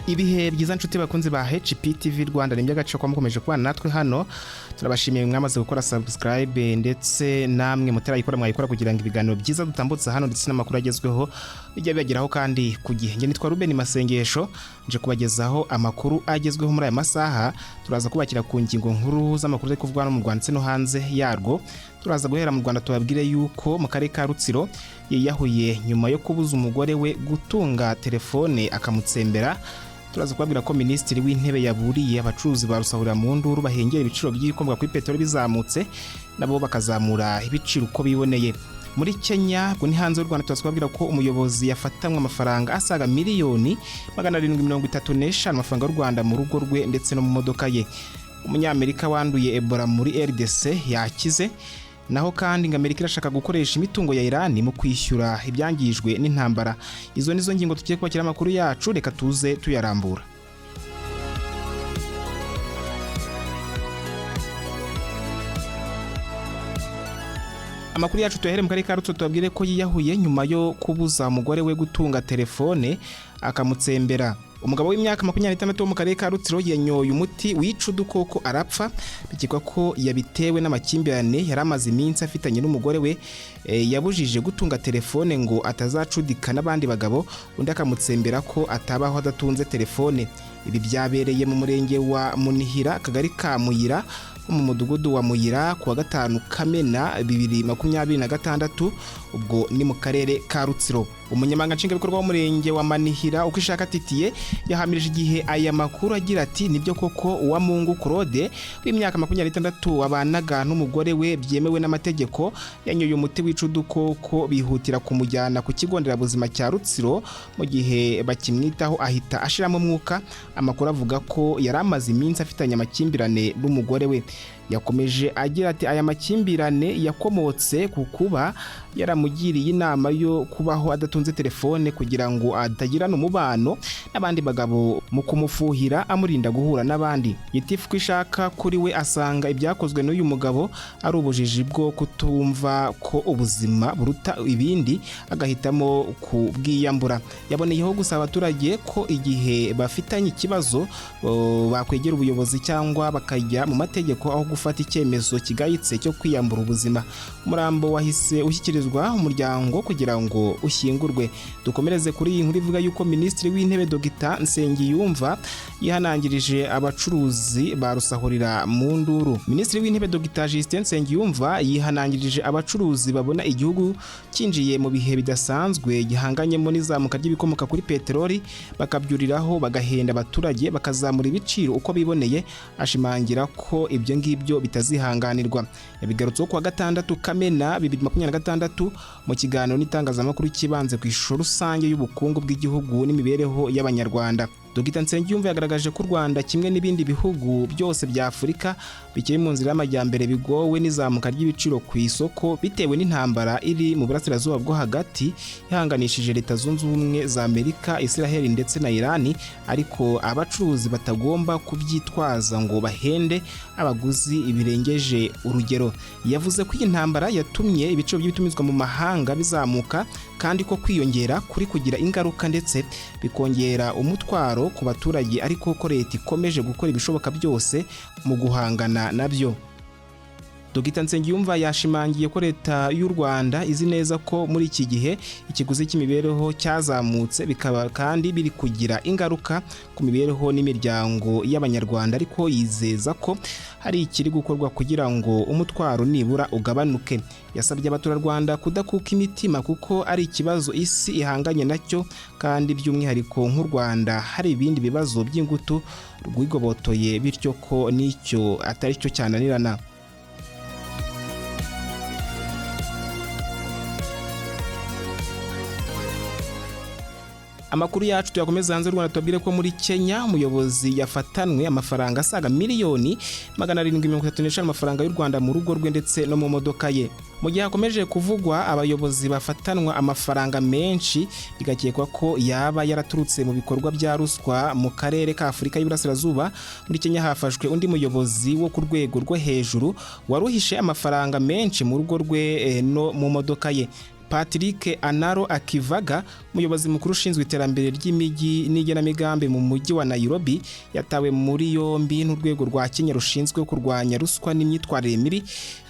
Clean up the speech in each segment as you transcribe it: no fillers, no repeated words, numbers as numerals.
Ibihe byiza nshuti bakunzi ba HPTV Rwanda ni by'agaciro kwa mukomeje kubana natwe hano. Turabashimiye mwamaze gukora subscribe ndetse namwe mutarayikora mwayikora kugira ngo ibiganiro byiza dutambutsa hano ndetse n'amakuru agezweho bijya bibageraho kandi ku gihe. Nge nitwa Ruben Masengesho nje kubagezaho amakuru agezweho muri aya masaha. Turaza kubakira ku ngingo nkuru z'amakuru ari kuvugwa mu Rwanda ndetse no hanze yarwo. Turaza guhera mu Rwanda tubabwire yuko mu karere ka Rutsiro yiyahuye nyuma yo kubuza umugore we gutunga telefone akamutsembera. Turaza kubabwira ko Minisitiri w'Intebe yaburiye abacuruzi ba rusahurira mu nduru bahengera ibiciro by'ibikomoka kuri peteroli bizamutse nabo bakazamura ibiciro uko biboneye. Muri Kenya ngo ni hanze y'u Rwanda twabwira ko umuyobozi yafatanwe amafaranga asaga miliyoni 735 amafaranga y'u Rwanda mu rugo rwe ndetse no mu modoka ye. Umunyamerika wanduye Ebola muri RDC yakize. Naho kandi ngo Amerika irashaka gukoresha imitungo ya Iran mu kwishyura ibyangijwe n'intambara. Izo nizo ngingo tugiye kwakira amakuru yacu, reka tuze tuyarambura. Amakuru yacu tuyahere mu karere ka Rutsiro tubabwire ko yiyahuye nyuma yo kubuza umugore we gutunga telefone akamutsembera. Umugabo w'imyaka 26 wo mu karere ka Rutsiro yanyoye umuti wica udukoko arapfa, bikekwa ko yabitewe n'amakimbirane yaramaze iminsi afitanye n'umugore we. Yabujije gutunga telefone ngo atazacudika n'abandi bagabo, undi akamutsembera ko atabaho adatunze telefone. Ibi byabereye mu murenge wa Munihira, akagari ka Muyira, mu mudugudu wa Muyira kuwa 5 Kamena 2026, ubwo ni mu karere ka Rutsiro. Umunyamabanga nshingwabikorwa w'umurenge wa Manihira ukishaka titiye yahamirije igihe aya makuru agira ati nibyo koko Uwamungu Claude w'imyaka 26 abanaga n'umugore we byemewe n'amategeko yanyoye umuti wica udukoko, bihutira kumujyana ku kigo nderabuzima cya Rutsiro. Mu gihe bakimwitaho ahita ashiramo umwuka. Amakuru avuga ko yaramaze iminsi afitanye amakimbirane n'umugore we. Yakomeje agira ati aya makimbirane yakomotse ku kuba yaramugiriye inama yo kubaho adatunze telefone kugira ngo atagirana umubano n'abandi bagabo mu kumufuhira amurinda guhura n'abandi. Gitifu kwishaka kuri we asanga ibyakozwe n'uyu mugabo ari ubujiji bwo kutumva ko ubuzima buruta ibindi, agahitamo kubwiyambura. Yaboneyeho gusaba abaturage ko igihe bafitanye ikibazo bakwegera ubuyobozi cyangwa bakajya mu mategeko aho gufata icyemezo kigayitse cyo kwiyambura ubuzima. Umurambo wahise ushyikirizwa umuryango kugira ngo ushyingurwe. Dukomereze kuri iyi nkuru ivuga yuko Minisitiri w'Intebe Dr Nsengiyumva yihanangirije abacuruzi ba rusahurira mu nduru. Minisitiri w'Intebe Dr Justin Nsengiyumva yihanangirije abacuruzi babona igihugu kinjiye mu bihe bidasanzwe gihanganyemo n'izamuka ry'ibikomoka kuri peteroli, bakabyuriraho bagahenda abaturage bakazamura ibiciro uko biboneye. Ashimangira ko ibyo ngibyo bitazihanganirwa. Yabigarutseho kuwa 6 Kamena 2026 mu kiganiro n'itangazamakuru kibanze ku ishusho rusange y'ubukungu bw'igihugu n'imibereho y'abanyarwanda. Dr Nsengiyumva yagaragaje ko u Rwanda kimwe n'ibindi bihugu byose bya Afurika bikiri mu nzira y'amajyambere bigowe n'izamuka ry'ibiciro ku isoko bitewe n'intambara iri mu burasirazuba bwo hagati ihanganishije Leta Zunze Ubumwe za Amerika, Israel ndetse na Iran, ariko abacuruzi batagomba kubyitwaza ngo bahende abaguzi ibirengeje urugero. Yavuze ko iyi ntambara yatumye ibiciro by'ibitumizwa mu mahanga bizamuka kandi ko kwiyongera kuri kugira ingaruka ndetse bikongera umutwaro ku baturage, ariko ko Leta ikomeje gukora ibishoboka byose mu guhangana nabyo. Dr Nsengiyumva yashimangiye ko Leta y'u Rwanda izi neza ko muri iki gihe ikiguzi cy'imibereho cyazamutse, bikaba kandi biri kugira ingaruka ku mibereho n'imiryango y'abanyarwanda, ariko yizeza ko hari ikiri gukorwa kugira ngo umutwaro nibura ugabanuke. Yasabye abaturarwanda kudakuka imitima kuko ari ikibazo isi ihanganye nacyo, kandi by'umwihariko nk'u Rwanda hari ibindi bibazo by'ingutu rwigobotoye, bityo ko nicyo atari cyo cyananirana. Amakuru yacu tuyakomeza hanze y'u Rwanda tubabwire ko muri Kenya umuyobozi yafatanwe amafaranga asaga miliyoni 735 amafaranga y'u Rwanda mu rugo rwe ndetse no mu modoka ye. Mu gihe hakomeje kuvugwa abayobozi bafatanwa amafaranga menshi, bigakekwa ko yaba yaraturutse mu bikorwa bya ruswa mu karere ka Afurika y'Iburasirazuba. Muri Kenya hafashwe undi muyobozi wo ku rwego rwo hejuru waruhishe amafaranga menshi mu rugo rwe no mu modoka ye. Patrick Anaro Akivaga, umuyobozi mukuru ushinzwe iterambere ry'imijyi n'igenamigambi mu mujyi wa Nairobi, yatawe muri yombi n'urwego rwa Kenya rushinzwe kurwanya ruswa n'imyitwarire mibi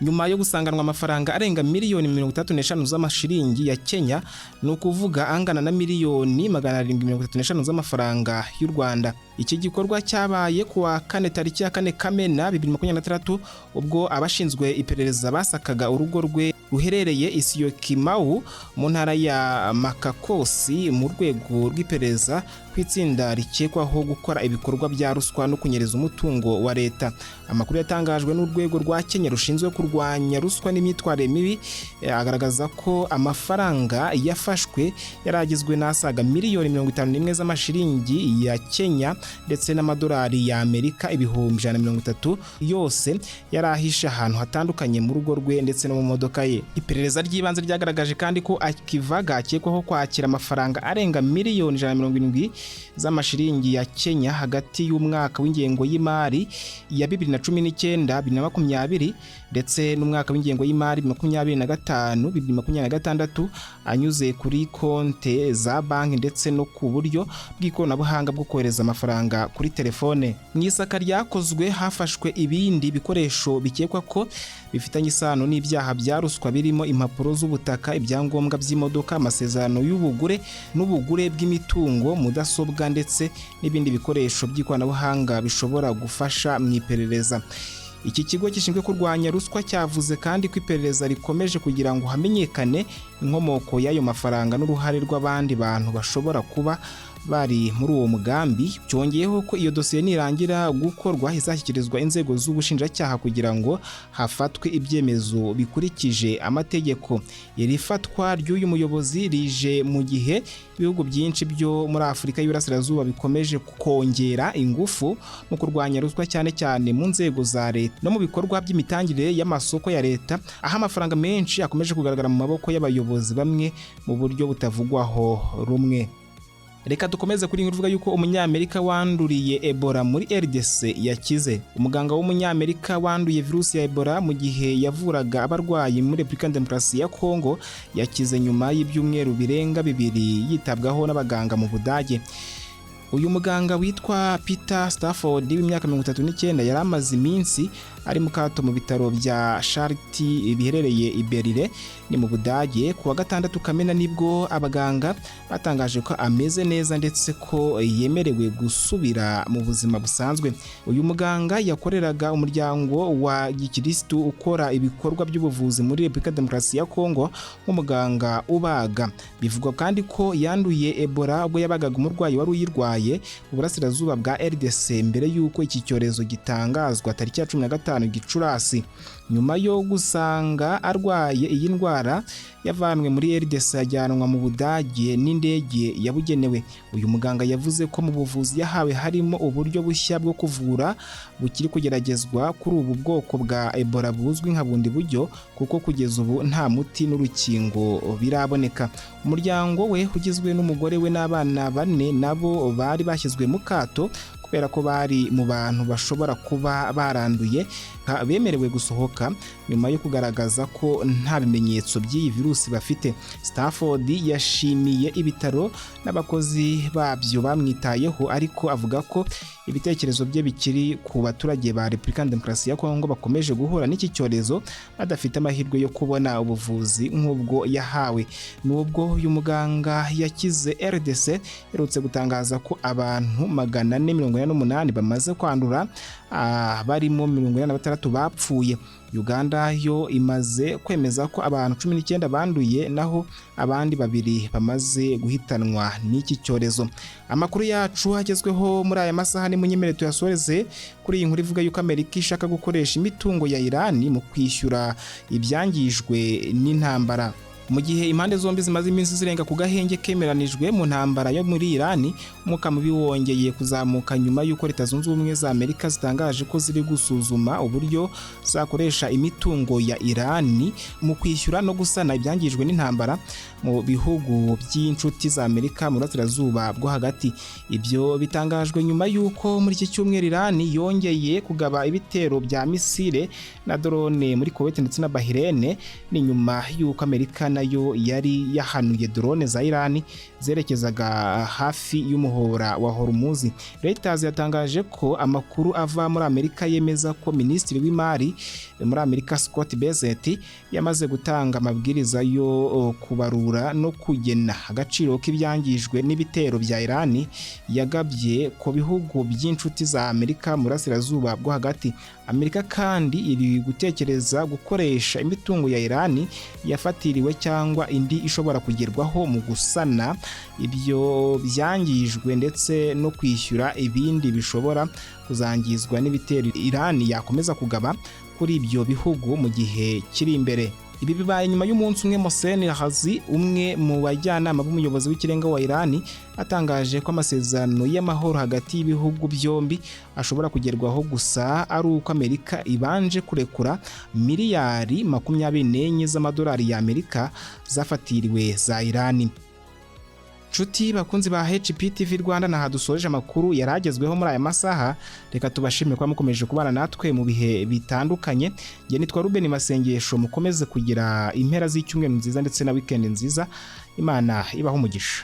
nyuma yo gusanganwa amafaranga arenga miliyoni 35 z'amashiringi ya Kenya, no kuvuga angana na miliyoni 735 z'amafaranga y'u Rwanda. Iki gikorwa cyabaye kuwa 4 tariki ya 4 Kamena 2023 ubwo abashinzwe iperereza basakaga urugo rwe ruherereye Isiokimau mu ntara ya Makakosi mu rwego rw'iperereza kwitsinda rikekwaho gukora ibikorwa bya ruswa no kunyereza umutungo wa leta. Amakuru yatangajwe n'urwego rwa Kenya rushinzwe kurwanya ruswa n'imyitwarire mibi agaragaza ko amafaranga yafashwe yaragizwe n'asaga miliyoni 51 z'amashiringi ya Kenya ndetse n'amadolari ya Amerika ibihumbi 130 yose yarahisha ahantu hatandukanye mu rugo rwe ndetse no mu modoka ye. Iperereza ry'ibanze ryagaragaje kandi ko Akivaga akekwaho kwakira amafaranga arenga miliyoni 170 z'amashiringi ya Kenya hagati y'umwaka w'ingengo y'imari ya 2019-2020 ndetse n'umwaka w'ingengo y'imari 2025-2026 anyuze kuri konte za banki ndetse no ku buryo bw'ikoranabuhanga bwo kohereza amafaranga kuri telefone. Mu isaka ryakozwe hafashwe ibindi bikoresho bikekwa ko bifitanye isano n'ibyaha bya ruswa birimo impapuro z'ubutaka, ibyangombwa by'imodoka, amasezerano y'ubugure n'ubugure bw'imitungo, mudasobwa ndetse n'ibindi bikoresho by'ikoranabuhanga bishobora gufasha mu iperereza. Iki kigo gishinzwe kurwanya ruswa cyavuze kandi ko iperereza rikomeje kugira ngo hamenyekane inkomoko y'ayo mafaranga n'uruhare rw'abandi bantu bashobora kuba bari muri uwo mugambi. Cyongeyeho ko iyo dosiye nirangira gukorwa izashyikirizwa inzego z'ubushinjacyaha kugira ngo hafatwe ibyemezo bikurikije amategeko. Iri fatwa ry'uyu muyobozi rije mu gihe ibihugu byinshi byo muri Afurika y'Iburasirazuba bikomeje kongera ingufu mu kurwanya ruswa cyane cyane mu nzego za leta no mu bikorwa by'imitangire y'amasoko ya leta, aho amafaranga menshi akomeje kugaragara mu maboko y'abayobozi bamwe mu buryo butavugwaho rumwe. Reka dukomeze kuri ivuga yuko umunyamerika wanduriye Ebola muri RDC yakize. Umuganga w'umunyamerika wanduye virusi ya Ebola mu gihe yavuraga abarwayi muri Republika Demokarasi ya Kongo yakize nyuma y'ibyumweru birenga 2 yitabwaho n'abaganga mu Budage. Uyu muganga witwa Peter Stafford w'imyaka 39 yari amaze iminsi ari mu kato mu bitaro bya Charité biherereye i Berlin ni mu Budage. Kuwa 6 Kamena nibwo abaganga batangaje ko ameze neza ndetse ko yemerewe gusubira mu buzima busanzwe. Uyu muganga yakoreraga umuryango wa Gikristo ukora ibikorwa by'ubuvuzi muri Republika Demokarasi ya Kongo nk'umuganga ubaga. Bivugwa kandi ko yanduye Ebola ubwo yabagaga umurwayi wari uyirwaye mu burasirazuba bwa RDC mbere y'uko iki cyorezo gitangazwa tariki ya 15 Gicurasi. Nyuma yo gusanga arwaye iyi ndwara yavanwe muri RDC ajyanwa mu Budage n'indege yabugenewe. Uyu muganga yavuze ko mu buvuzi yahawe harimo uburyo bushya bwo kuvura bukiri kugeragezwa kuri ubu bwoko bwa Ebola buzwi nka bundi buryo, kuko kugeza ubu nta muti n'urukingo biraboneka. Umuryango we ugizwe n'umugore we n'abana 4 nabo bari bashyizwe mu kato kubera ko bari mu bantu bashobora kuba baranduye, bemerewe gusohoka nyuma yo kugaragaza ko nta bimenyetso by'iyi virusi bafite. Stafford yashimiye ibitaro n'abakozi babyo bamwitayeho, ariko avuga ko ibitekerezo bye bikiri ku baturage ba Republika Demokarasi ya Kongo bakomeje guhura n'iki cyorezo badafite amahirwe yo kubona ubuvuzi nk'ubwo yahawe. Nubwo uyu muganga yakize, RDC irutse gutangaza ko abantu 448 bamaze kwandura, barimo 46 bapfuye. Uganda yo imaze kwemeza ko abantu 19 banduye, naho abandi 2 bamaze guhitanwa n'iki cyorezo. Amakuru yacu agezweho muri aya masaha ni munyemere tuyasoreze kuri iyi nkuru ivuga yuko Amerika ishaka gukoresha imitungo ya Iran mu kwishyura ibyangijwe n'intambara. Mu gihe impande zombi zimaze iminsi zirenga ku gahenge kemeranijwe mu ntambara yo muri Iran, umwuka mubi wongeye kuzamuka nyuma y'uko Leta Zunze Ubumwe za Amerika zitangaje ko ziri gusuzuma uburyo zakoresha imitungo ya Iran mu kwishyura no gusana ibyangijwe n'intambara mu bihugu by'inshuti za Amerika mu burasirazuba bwo hagati. Ibyo bitangajwe nyuma y'uko muri iki cyumweru Iran yongeye kugaba ibitero bya misile na drone muri Kuwait ndetse na Bahrain, ni nyuma y'uko Amerika nayo yari yahanuye drone za Iran zerekezaga hafi y'umuhora wa Hormuz. Reuters yatangaje ko amakuru ava muri Amerika yemeza ko Minisitiri w'Imari muri Amerika Scott Bessent yamaze gutanga amabwiriza yo kubarura no kugena agaciro k'ibyangijwe n'ibitero bya Iran yagabye ku bihugu by'inshuti za Amerika mu burasirazuba bwo hagati. Amerika kandi iri gutekereza gukoresha imitungo ya Iran yafatiriwe cyangwa indi ishobora kugerwaho mu gusana ibyo byangijwe ndetse no kwishyura ibindi bishobora kuzangizwa n'ibitero Iran yakomeza kugaba kuri ibyo bihugu mu gihe kiri imbere. Ibi bibaye nyuma y'umunsi umwe Mohsen Razi, umwe mu bajyanama b'umuyobozi w'ikirenga wa Iran, atangaje ko amasezerano y'amahoro hagati y'ibihugu byombi ashobora kugerwaho gusa ari uko Amerika ibanje kurekura miliyari 24 z'amadolari y'Amerika zafatiriwe za Iran. Nshuti bakunzi ba HPTV Rwanda, naha dusoje amakuru yaragezweho muri aya masaha. Reka tubashimire kwa mukomeje kubana natwe mu bihe bitandukanye. Nge nitwa Ruben Masengesho, mukomeze kugira impera z'icyumweru nziza ndetse na weekend nziza. Imana ibaho umugisha.